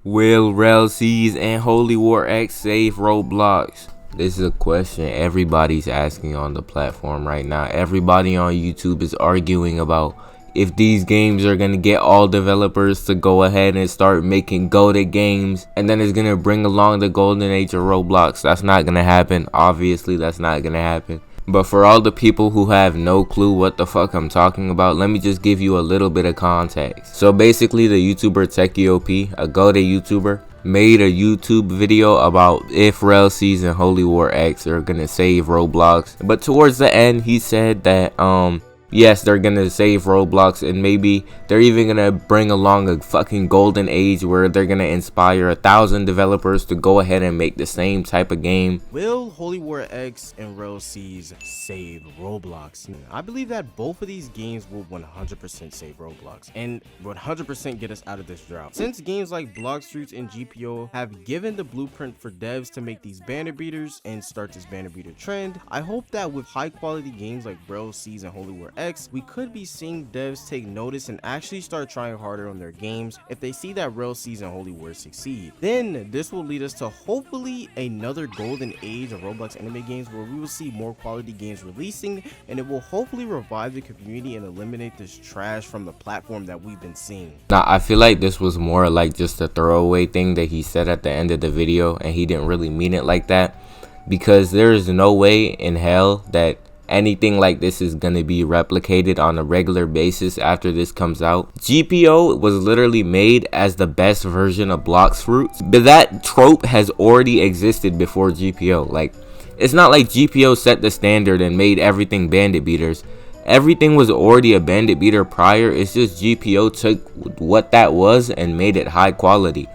Will Rell and Holy War X save Roblox? This is a question everybody's asking on the platform right now. Everybody on YouTube is arguing about if these games are gonna get all developers to go ahead and start making goated games, and then it's gonna bring along the golden age of Roblox. That's not gonna happen. Obviously, that's not gonna happen. But for all the people who have no clue what the fuck I'm talking about, let me just give you a little bit of context. So basically, the YouTuber TechieOP, a goated YouTuber, made a YouTube video about if Rell and Holy War X are gonna save Roblox. But towards the end, he said that yes, they're gonna save Roblox, and maybe they're even gonna bring along a fucking golden age where they're gonna inspire 1,000 developers to go ahead and make the same type of game. Will Holy War X and Rell save Roblox? I believe that both of these games will 100% save Roblox and 100% get us out of this drought. Since games like Blox Fruits and GPO have given the blueprint for devs to make these banner beaters and start this banner beater trend, I hope that with high quality games like Rell and Holy War X, we could be seeing devs take notice and actually start trying harder on their games if they see that Rell and Holy War succeed. Then this will lead us to hopefully another golden age of Roblox anime games where we will see more quality games releasing, and it will hopefully revive the community and eliminate this trash from the platform that we've been seeing. Now, I feel like this was more like just a throwaway thing that he said at the end of the video, and he didn't really mean it like that, because there is no way in hell that anything like this is going to be replicated on a regular basis after this comes out. GPO was literally made as the best version of Blox Fruits, but that trope has already existed before GPO. Like, it's not like GPO set the standard and made everything bandit beaters. Everything was already a bandit beater prior. It's just GPO took what that was and made it high quality.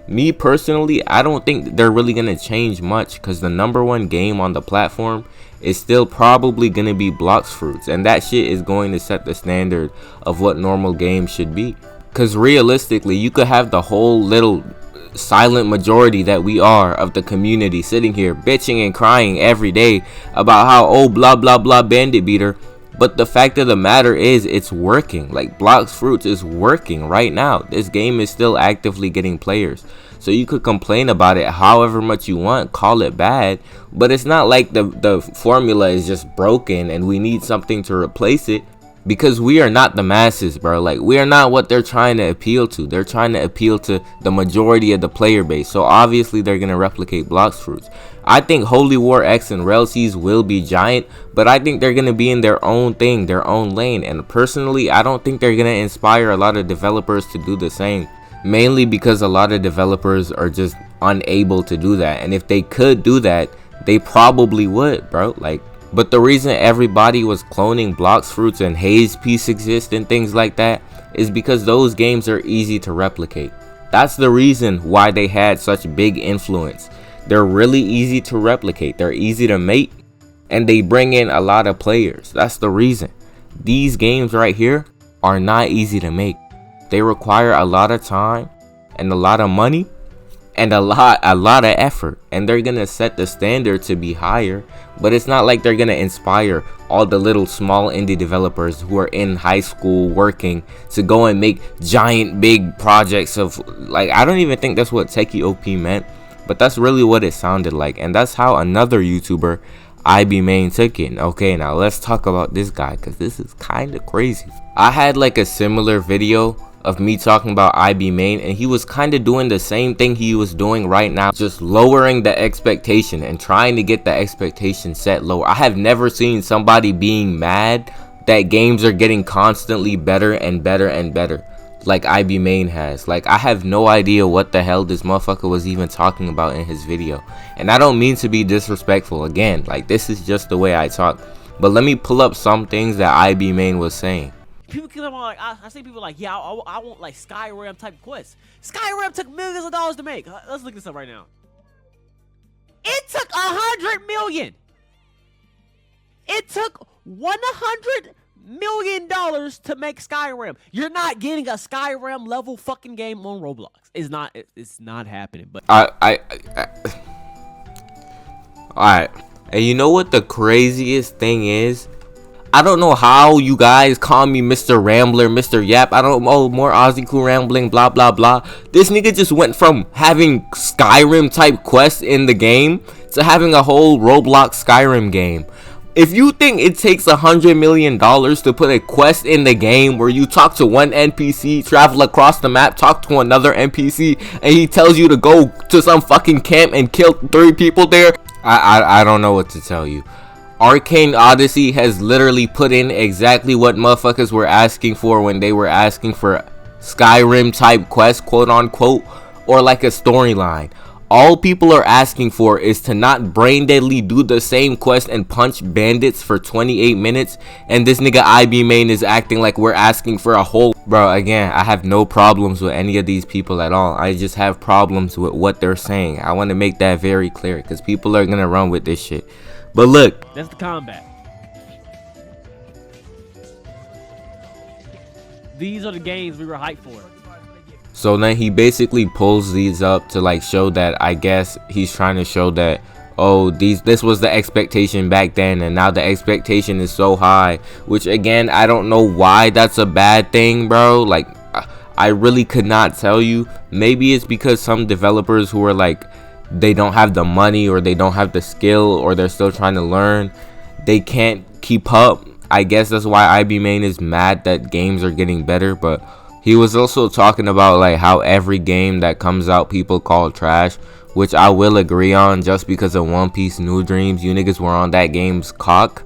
Me personally, I don't think they're really going to change much, because the #1 game on the platform is still probably going to be Blox Fruits, and that shit is going to set the standard of what normal games should be. Because realistically, you could have the whole little silent majority that we are of the community sitting here bitching and crying every day about how, oh, blah blah blah bandit beater, but the fact of the matter is it's working. Like, Blox Fruits is working right now. This game is still actively getting players. So you could complain about it however much you want, call it bad, but it's not like the formula is just broken and we need something to replace it, because we are not the masses, bro. Like, we are not what they're trying to appeal to. They're trying to appeal to the majority of the player base. So obviously they're going to replicate Blox Fruits. I think Holy War X and Rell will be giant, but I think they're going to be in their own thing, their own lane. And personally, I don't think they're going to inspire a lot of developers to do the same. Mainly because a lot of developers are just unable to do that. And if they could do that, they probably would, bro. Like, but the reason everybody was cloning Blox Fruits and Haze Piece Exist and things like that is because those games are easy to replicate. That's the reason why they had such big influence. They're really easy to replicate, they're easy to make, and they bring in a lot of players. That's the reason. These games right here are not easy to make. They require a lot of time and a lot of money and a lot of effort, and they're gonna set the standard to be higher. But it's not like they're gonna inspire all the little small indie developers who are in high school working to go and make giant big projects of, like, I don't even think that's what TechieOP meant, but that's really what it sounded like. And that's how another YouTuber, IBMain, took it. Okay, now let's talk about this guy, because this is kind of crazy. I had like a similar video of me talking about IBMain, and he was kind of doing the same thing he was doing right now, just lowering the expectation and trying to get the expectation set lower. I have never seen somebody being mad that games are getting constantly better and better and better like IBMain has. Like, I have no idea what the hell this motherfucker was even talking about in his video, and I don't mean to be disrespectful. Again, like, this is just the way I talk, but let me pull up some things that IBMain was saying. People come on, like, I see people like, yeah, I want like Skyrim type quests. Skyrim took millions of dollars to make. Let's look this up right now. It took 100 million. It took $100 million to make Skyrim. You're not getting a Skyrim level fucking game on Roblox. It's not happening. But alright. And you know what the craziest thing is? I don't know how you guys call me Mr. Rambler, Mr. Yap. I don't know, more Aussie Cool Rambling, blah, blah, blah. This nigga just went from having Skyrim type quests in the game to having a whole Roblox Skyrim game. If you think it takes $100 million to put a quest in the game where you talk to one NPC, travel across the map, talk to another NPC, and he tells you to go to some fucking camp and kill 3 people there, I don't know what to tell you. Arcane Odyssey has literally put in exactly what motherfuckers were asking for when they were asking for Skyrim type quests, quote unquote, or like a storyline. All people are asking for is to not brain deadly do the same quest and punch bandits for 28 minutes. And this nigga IB main is acting like we're asking for a whole... Bro, again, I have no problems with any of these people at all. I just have problems with what they're saying. I want to make that very clear because people are going to run with this shit. But look. That's the combat. These are the games we were hyped for. So then he basically pulls these up to like show that, I guess he's trying to show that, oh, this was the expectation back then and now the expectation is so high, which again, I don't know why that's a bad thing, bro. Like, I really could not tell you. Maybe it's because some developers who are like, they don't have the money or they don't have the skill or they're still trying to learn, they can't keep up. I guess that's why IB Main is mad that games are getting better. But he was also talking about like how every game that comes out people call trash, which I will agree on. Just because of One Piece New Dreams, you niggas were on that game's cock.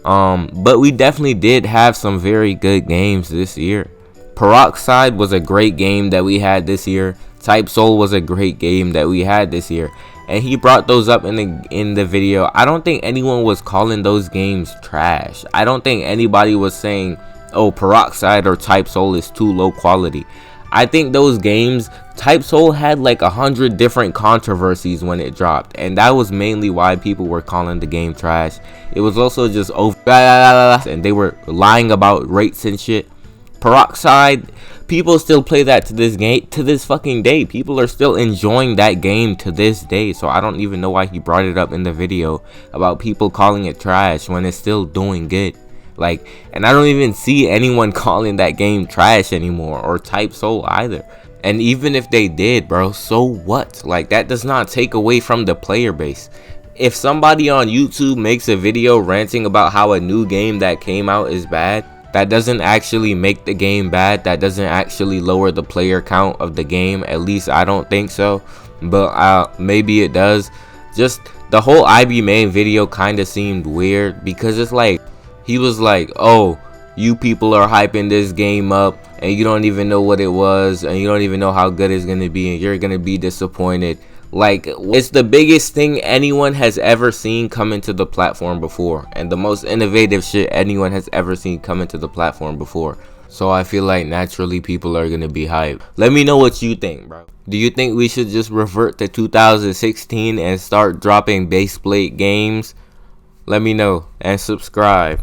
But we definitely did have some very good games this year. Peroxide was a great game that we had this year. Type Soul was a great game that we had this year, and he brought those up in the video. I don't think anyone was calling those games trash. I don't think anybody was saying, oh, Peroxide or Type Soul is too low quality. I think those games, Type Soul had like 100 different controversies when it dropped, and that was mainly why people were calling the game trash. It was also just over, and they were lying about rates and shit. Peroxide, people still play that to this fucking day. People are still enjoying that game to this day. So I don't even know why he brought it up in the video about people calling it trash when it's still doing good. Like, and I don't even see anyone calling that game trash anymore, or Type Soul either. And even if they did, bro, so what? Like, that does not take away from the player base. If somebody on YouTube makes a video ranting about how a new game that came out is bad, that doesn't actually make the game bad. That doesn't actually lower the player count of the game. At least I don't think so. But maybe it does. Just the whole IB Main video kind of seemed weird. Because it's like, he was like, oh, you people are hyping this game up and you don't even know what it was. And you don't even know how good it's going to be. And you're going to be disappointed. Like, it's the biggest thing anyone has ever seen come into the platform before, and the most innovative shit anyone has ever seen come into the platform before. So I feel like naturally people are gonna be hyped. Let me know what you think, bro. Do you think we should just revert to 2016 and start dropping base plate games? Let me know and subscribe.